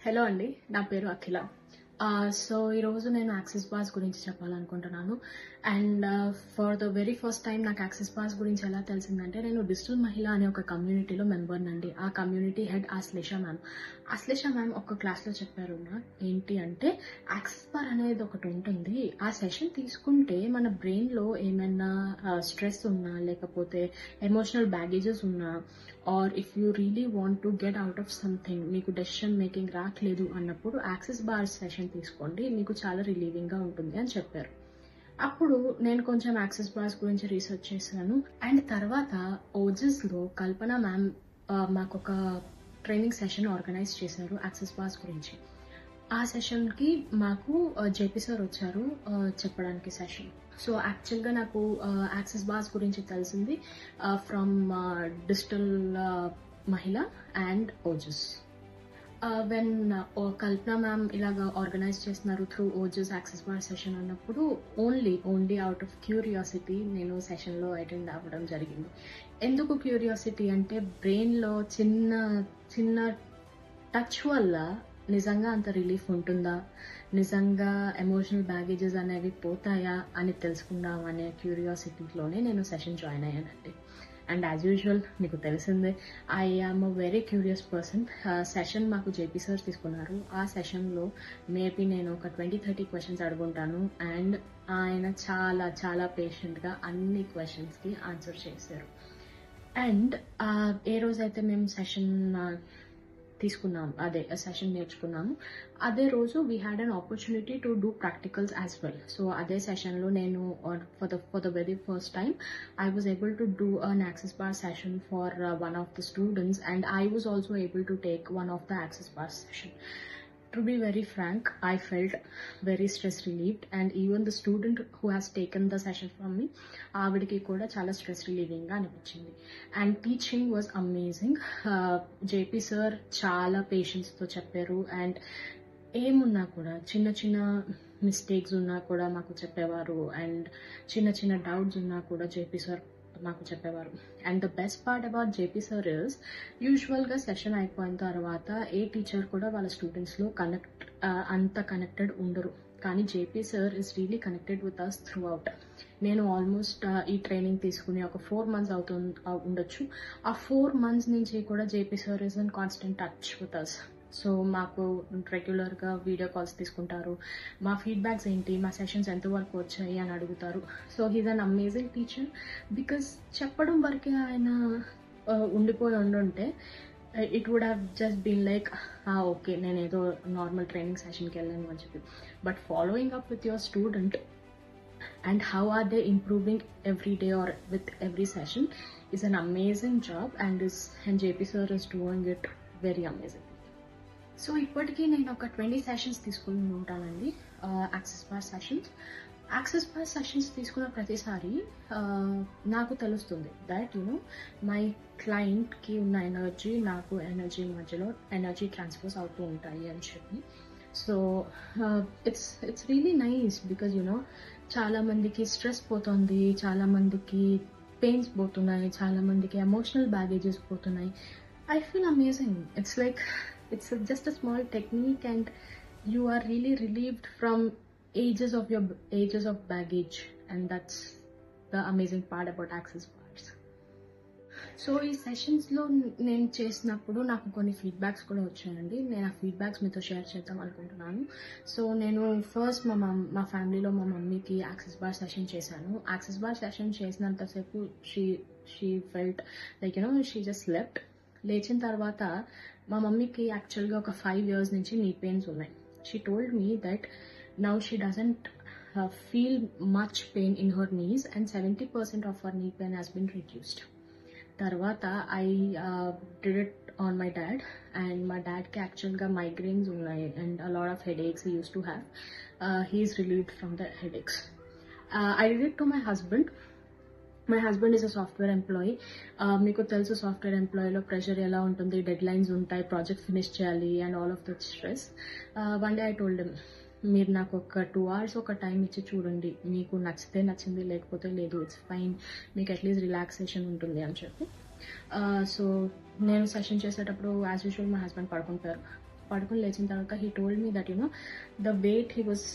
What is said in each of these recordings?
Hello అండి, నా పేరు అఖిల. సో ఈరోజు నేను యాక్సిస్ బాస్ గురించి చెప్పాలనుకుంటున్నాను. And for the very first time నాకు యాక్సిస్ బాస్ గురించి ఎలా తెలిసిందంటే, నేను డిజిటల్ మహిళ అనే ఒక కమ్యూనిటీలో మెంబర్నండి. ఆ community head Ashlesha ma'am. Ashlesha ma'am ఒక క్లాస్లో చెప్పారు ఏంటి అంటే, యాక్సిస్ బార్ అనేది ఒకటి ఉంటుంది. ఆ సెషన్ తీసుకుంటే మన బ్రెయిన్లో ఏమైనా స్ట్రెస్ ఉన్నా, లేకపోతే ఎమోషనల్ బ్యాగేజెస్ ఉన్నా, or if you really want to get out of something, మీకు డెసిషన్ మేకింగ్ రావట్లేదు అన్నప్పుడు యాక్సిస్ బార్ సెషన్ తీసుకోండి, మీకు చాలా రిలీవింగ్గా ఉంటుంది అని చెప్పారు. అప్పుడు నేను కొంచెం యాక్సిస్ బార్స్ గురించి రీసెర్చ్ చేశాను. అండ్ తర్వాత ఓజస్లో కల్పన మ్యామ్ మాకు ఒక ట్రైనింగ్ సెషన్ ఆర్గనైజ్ చేశారు యాక్సిస్ బార్స్ గురించి. ఆ సెషన్కి మాకు జేపీ సార్ వచ్చారు చెప్పడానికి సెషన్. సో యాక్చువల్గా నాకు యాక్సిస్ బార్స్ గురించి తెలిసింది ఫ్రమ్ డిజిటల్ మహిళ and Ojas. When Kalpana ma'am ఇలాగా ఆర్గనైజ్ చేస్తున్నారు through Ojas axis bar session అన్నప్పుడు ఓన్లీ అవుట్ ఆఫ్ క్యూరియాసిటీ నేను సెషన్లో అటెండ్ అవ్వడం జరిగింది. ఎందుకు క్యూరియాసిటీ అంటే, బ్రెయిన్లో చిన్న టచ్ వల్ల నిజంగా అంత రిలీఫ్ ఉంటుందా, నిజంగా ఎమోషనల్ బ్యాగేజెస్ అనేవి పోతాయా అని తెలుసుకుందాం అనే క్యూరియాసిటీలోనే నేను సెషన్ జాయిన్ అయ్యానండి. అండ్ యాజ్ యూజువల్ మీకు తెలిసిందే, I am a very curious person. Session మాకు జేపీ సార్ తీసుకున్నారు. ఆ సెషన్లో మేబీ నేను ఒక 20-30 క్వశ్చన్స్ అడుగుంటాను. అండ్ ఆయన చాలా పేషెంట్గా అన్ని క్వశ్చన్స్కి ఆన్సర్ చేశారు. అండ్ ఏ రోజైతే మేము సెషన్ తీసుకున్నాము, అదే సెషన్ నేర్చుకున్నాము, అదే రోజు we had an opportunity to do practicals as well. So అదే సెషన్లో నేను for the very first time I was able to do an Access Bar session for one of the students, and I was also able to take one of the Access Bar session. To be very frank, I felt very stress relieved, and even the student who has taken the session from me, ఆవిడకి కూడా చాలా stress రిలీవింగ్గా అనిపించింది. And teaching was amazing. JP sir చాలా పేషెన్స్తో చెప్పారు. And ఏమున్నా కూడా చిన్న mistakes ఉన్నా కూడా మాకు చెప్పేవారు. అండ్ చిన్న డౌట్స్ ఉన్నా కూడా జేపీ సార్ మాకు చెప్పేవారు. And the best part about JP sir is, యూజువల్గా సెషన్ అయిపోయిన తర్వాత ఏ టీచర్ కూడా వాళ్ళ స్టూడెంట్స్లో అంత కనెక్టెడ్ ఉండరు. కానీ JP sir is really connected with us throughout. నేను ఆల్మోస్ట్ ఈ ట్రైనింగ్ తీసుకుని ఒక 4 months ఉండొచ్చు. ఆ 4 months నుంచి కూడా JP sir is in constant touch with us. So మాకు రెగ్యులర్గా వీడియో కాల్స్ తీసుకుంటారు. మా ఫీడ్బ్యాక్స్ ఏంటి, మా సెషన్స్ ఎంతవరకు వచ్చాయి అని అడుగుతారు. So he's an amazing teacher. Because చెప్పడం వరకే ఆయన ఉండిపోయి ఉండుంటే it would have just been like okay, నేను ఏదో నార్మల్ ట్రైనింగ్ సెషన్కి వెళ్ళాను అని చెప్పి. But following up with your student and how are they improving every day or with every session is an amazing job, and JP sir is doing it very amazing. So ఇప్పటికీ నేను ఒక 20 sessions తీసుకుని ఉంటానండి axis bar sessions. Axis bar sessions తీసుకున్న ప్రతిసారి నాకు తెలుస్తుంది that my క్లయింట్కి ఉన్న ఎనర్జీ, నాకు ఎనర్జీ మధ్యలో ఎనర్జీ ట్రాన్స్ఫర్స్ అవుతూ ఉంటాయి అని చెప్పి. So it's really nice because చాలామందికి స్ట్రెస్ పోతుంది, చాలామందికి పెయిన్స్ పోతున్నాయి, చాలామందికి ఎమోషనల్ బ్యాగేజెస్ పోతున్నాయి. I feel amazing. It's like it's just a small technique, and you are really relieved from ages of baggage, and that's the amazing part about Access Bars. So ఈ సెషన్స్లో నేను చేసినప్పుడు నాకు కొన్ని feedbacks కూడా వచ్చాయండి. నేను ఆ ఫీడ్బ్యాక్స్ మీతో షేర్ చేద్దాం అనుకుంటున్నాను. సో నేను ఫస్ట్ మా ఫ్యామిలీలో మా మమ్మీకి యాక్సిస్ బార్ సెషన్ చేశాను. యాక్సిస్ బార్ సెషన్ చేసినంతసేపు she felt like she just slept. లేచిన తర్వాత మా మమ్మీకి యాక్చువల్గా ఒక 5 years నుంచి నీ పెయిన్స్ ఉన్నాయి. She told me that now she doesn't feel much pain in her knees, and 70% of her knee pain has been reduced. తర్వాత I did it on my dad, and మా డాడ్కి యాక్చువల్గా migraines ఉన్నాయి and a lot of headaches he use to have. He is relieved from the headaches. I did it to my husband. My husband is a software employee. మీకు తెలుసు software ఎంప్లాయీలో pressure ఎలా ఉంటుంది, dead lines ఉంటాయి, project finish చేయాలి and all of that stress. One day I told him, మీరు నాకు ఒక 2 hours ఒక టైం ఇచ్చి చూడండి, మీకు నచ్చితే నచ్చింది, లేకపోతే లేదు, ఇట్స్ ఫైన్, మీకు అట్లీస్ట్ రిలాక్సేషన్ ఉంటుంది అని చెప్పి. సో నేను సెషన్ చేసేటప్పుడు యాజ్ యూజువల్ మా హస్బెండ్ పడుకుంటారు. పడుకుని లేచిన తర్వాత he told me that the weight he was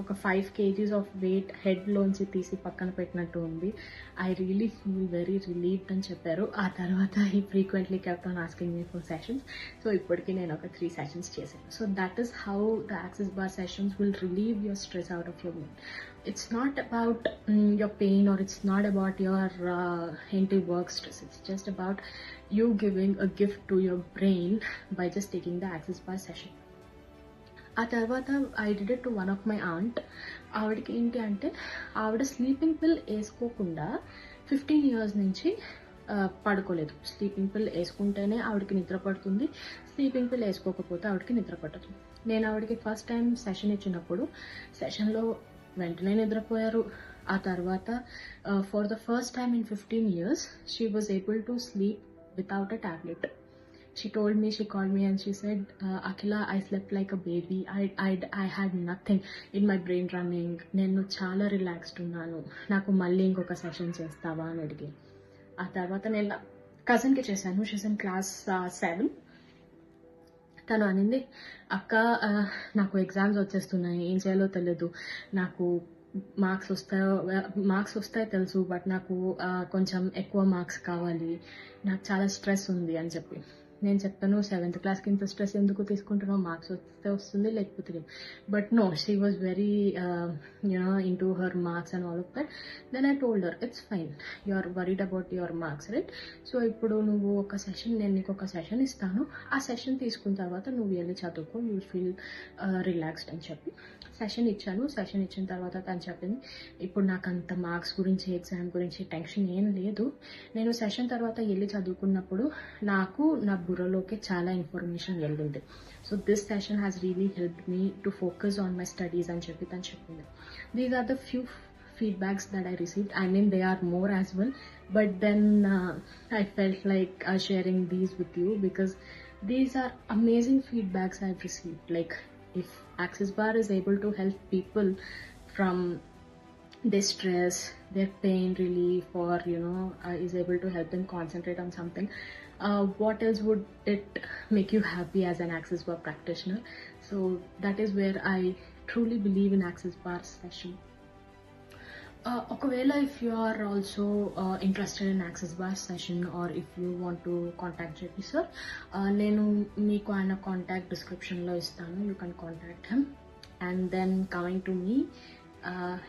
ఒక 5 kgs ఆఫ్ వెయిట్ హెడ్లోంచి తీసి పక్కన పెట్టినట్టు ఉంది. I really feel very relieved అని చెప్పారు. ఆ తర్వాత he frequently kept on asking me for sessions. So ఇప్పటికీ నేను ఒక 3 సెషన్స్ చేశాను. So that is how the axis bar sessions will relieve your stress out of your mind. It's not about your pain, or it's not about your anti-work stress. It's just about you giving a gift to your brain by just taking the Axis Bar session. ఆ తర్వాత I did it to one of my aunt. ఆవిడకి ఏంటి అంటే ఆవిడ sleeping పిల్ వేసుకోకుండా 15 years నుంచి పడుకోలేదు. స్లీపింగ్ పిల్ వేసుకుంటేనే ఆవిడకి నిద్ర పడుతుంది, స్లీపింగ్ పిల్ వేసుకోకపోతే ఆవిడకి నిద్ర పట్టదు. నేను ఆవిడకి ఫస్ట్ టైం సెషన్ ఇచ్చినప్పుడు సెషన్లో వెంటనే నిద్రపోయారు. ఆ తర్వాత for the first time in 15 years she was able to sleep without a tablet. She told me, she called me and she said, Akhila, I slept like a baby. I had nothing in my brain running. నేను చాలా relaxed ఉన్నాను, నాకు మళ్ళీ ఇంకొక session చేస్తావా అని అడిగి. ఆ తర్వాత నేను కజిన్కి చేశాను. She's in class 7. తను అనింది, అక్క నాకు ఎగ్జామ్స్ వచ్చేస్తున్నాయి, ఏం చేయాలో తెలియదు, నాకు మార్క్స్ వస్తాయి తెలుసు, బట్ నాకు కొంచెం ఎక్కువ మార్క్స్ కావాలి, నాకు చాలా స్ట్రెస్ ఉంది అని చెప్పి. నేను చెప్తాను, 7th క్లాస్కి ఇంత స్ట్రెస్ ఎందుకు తీసుకుంటున్నావు, మార్క్స్ వస్తే వస్తుంది లేకపోతే లేదు. But no, she was very into her marks and all of that. Then I told her, it's fine, you are worried about your marks, right? So ఇప్పుడు నువ్వు నేను నీకు ఒక సెషన్ ఇస్తాను, ఆ సెషన్ తీసుకున్న తర్వాత నువ్వు వెళ్ళి చదువుకో, యూ ఫీల్ రిలాక్స్డ్ అని చెప్పి సెషన్ ఇచ్చాను. సెషన్ ఇచ్చిన తర్వాత తను చెప్పింది, ఇప్పుడు నాకు అంత మార్క్స్ గురించి, ఎగ్జామ్ గురించి టెన్షన్ ఏం లేదు. నేను సెషన్ తర్వాత వెళ్ళి చదువుకున్నప్పుడు నాకు నా బుర్రలోకి చాలా ఇన్ఫర్మేషన్ వెళ్ళింది. So this session has really helped me to focus on my studies అని చెప్పి తను చెప్పింది. These are the few feedbacks that I received. I mean, they are more as well, but then I felt like sharing these with you because these are amazing feedbacks I've received. Like, if Axis Bar is able to help people from their stress, their pain relief, or is able to help them concentrate on something, what else would it make you happy as an Axis Bar practitioner? So that is where I truly believe in Axis Bar session. Okavela, if you are also interested in Axis Bar session, or if you want to contact JP sir, nenu meeku aina contact description lo istanu, you can contact him. And then coming to me,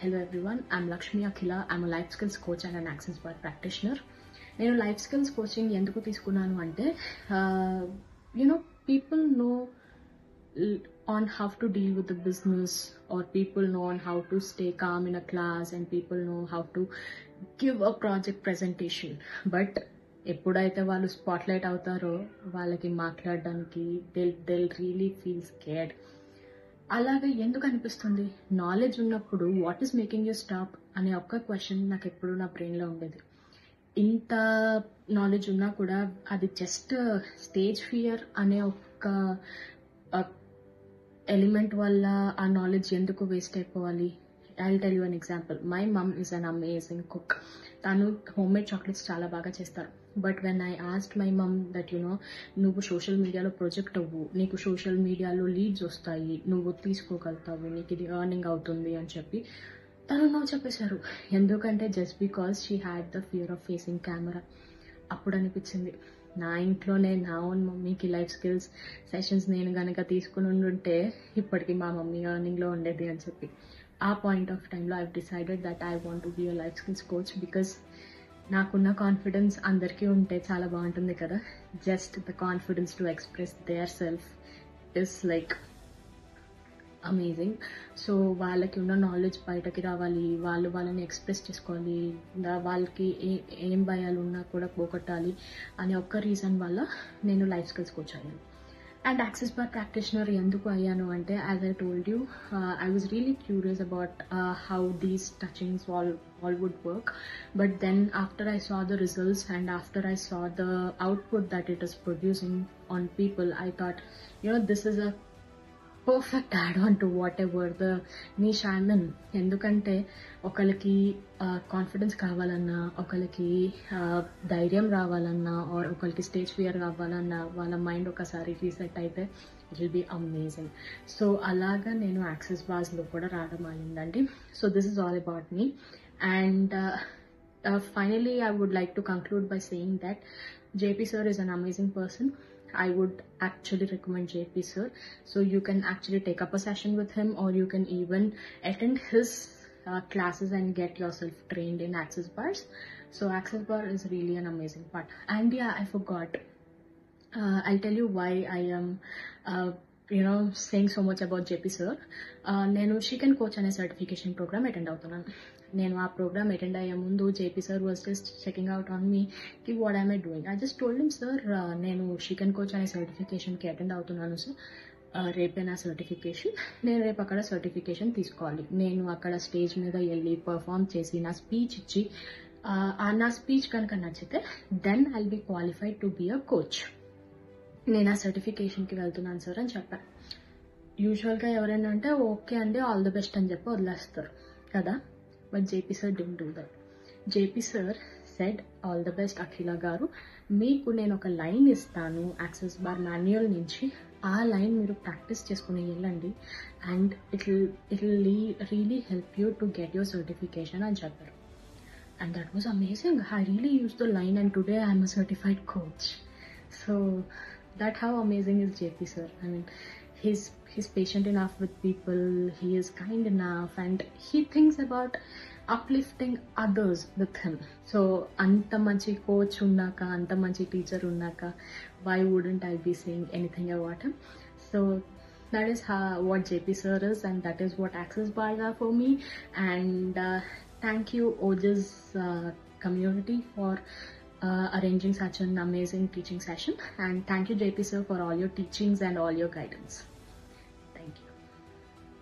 hello everyone, I'm Lakshmi Akhila. I'm a life skills coach and an Axis Bar practitioner. Nenu life skills coaching enduku తీసుకున్నాను అంటే people know on how to deal with the business, or people know on how to stay calm in a class, and people know how to give a project presentation. But ఎప్పుడైతే వాళ్ళు spotlight అవుతారో వాళ్ళకి మాట్లాడడానికి they'll really feel scared. అలాగే ఎందుకు అనిపిస్తుంది? Knowledge ఉన్నప్పుడు what is making you stop అనే ఒక్క క్వశ్చన్ నాకు ఎప్పుడు నా బ్రెయిన్లో ఉండేది. ఇంత నాలెడ్జ్ ఉన్నా కూడా అది జస్ట్ స్టేజ్ ఫియర్ అనే ఒక ఎలిమెంట్ వల్ల ఆ నాలెడ్జ్ ఎందుకు వేస్ట్ అయిపోవాలి? I will tell you an example. My mum is an amazing cook. తను హోమ్ మేడ్ చాక్లెట్స్ చాలా బాగా చేస్తారు. But when I asked my mum that నువ్వు సోషల్ మీడియాలో ప్రొజెక్ట్ అవ్వు, నీకు సోషల్ మీడియాలో లీడ్స్ వస్తాయి, నువ్వు తీసుకోగలుగుతావు, నీకు ఇది ఎర్నింగ్ అవుతుంది అని చెప్పి తను నాకు చెప్పేశారు. ఎందుకంటే just because she had the fear of facing camera. అప్పుడు అనిపించింది, నా ఇంట్లోనే నా ఓన్ మమ్మీకి లైఫ్ స్కిల్స్ సెషన్స్ నేను కనుక తీసుకుని ఉండుంటే ఇప్పటికీ మా మమ్మీ ఎర్నింగ్లో ఉండేది అని చెప్పి. ఆ పాయింట్ ఆఫ్ టైంలో I decided that I want to be a life skills coach, because నాకున్న కాన్ఫిడెన్స్ అందరికీ ఉంటే చాలా బాగుంటుంది కదా. Just the confidence to express their self is like amazing. So వాళ్ళకి ఉన్న నాలెడ్జ్ బయటకి రావాలి, వాళ్ళని ఎక్స్ప్రెస్ చేసుకోవాలి, వాళ్ళకి ఏం భయాలు ఉన్నా కూడా పోగొట్టాలి అనే ఒక్క రీజన్ వల్ల నేను లైఫ్ స్కిల్స్ కోచ్ అయ్యాను. అండ్ యాక్సిస్ బార్ ప్రాక్టీషనర్ ఎందుకు అయ్యాను అంటే, as I told you, I was really curious about how these touchings all would work. But then after I saw the results and after I saw the output that it is producing on people, I thought this is a perfect add on to what ever the niche I'm in. ఎందుకంటే ఒకరికి confidence కావాలన్నా, ఒకరికి ధైర్యం రావాలన్నా, are ఒకరికి stage fear కావాలన్నా, వాళ్ళ mind ఒకసారి రీసెట్ అయితే it will be amazing. So అలాగా నేను యాక్సెస్ బార్స్లో కూడా రావడం అయిందండి. So this is all about me. And finally, I would like to conclude by saying that JP sir is an amazing person. I would actually recommend JP sir. So you can actually take up a session with him, or you can even attend his classes and get yourself trained in access bars. So access bar is really an amazing part. And yeah, I forgot. I'll tell you why I am saying so much about JP sir. నేను she can coach అనే certification programme attend అవుతున్నాను. నేను ఆ programme attend అయ్యే ముందు JP sir was just checking out on me ki what am I doing. I just told him, sir, నేను she can coach అనే సర్టిఫికేషన్కి attend అవుతున్నాను సార్. రేపే నా సర్టిఫికేషన్. నేను రేపు అక్కడ సర్టిఫికేషన్ తీసుకోవాలి. నేను అక్కడ స్టేజ్ మీద వెళ్ళి పర్ఫామ్ చేసి నా స్పీచ్ ఇచ్చి నా స్పీచ్ కనుక నచ్చితే then I will be qualified to be a coach. నేను ఆ సర్టిఫికేషన్కి వెళ్తున్నాను సార్ అని చెప్పాను. యూజువల్గా ఎవరైనా అంటే ఓకే అండి, ఆల్ ది బెస్ట్ అని చెప్పి వదిలేస్తారు కదా. But JP sir didn't do that. JP sir said, all the best Akhila garu, మీకు నేను ఒక లైన్ ఇస్తాను యాక్సెస్ బార్ మాన్యువల్ నుంచి, ఆ లైన్ మీరు ప్రాక్టీస్ చేసుకుని వెళ్ళండి and it will really help you to get your certification అని చెప్పారు. And that was amazing. I really use the line and today I'm a certified coach. So that how amazing is JP sir. I mean, he's patient enough with people, he is kind enough, and he thinks about uplifting others with him. So anta manchi coach unnaka, anta manchi teacher unnaka, why wouldn't I be saying anything about him? So that is what JP sir is, and that is what access bars are for me. And thank you OJS community for arranging such an amazing teaching session, and thank you JP sir for all your teachings and all your guidance.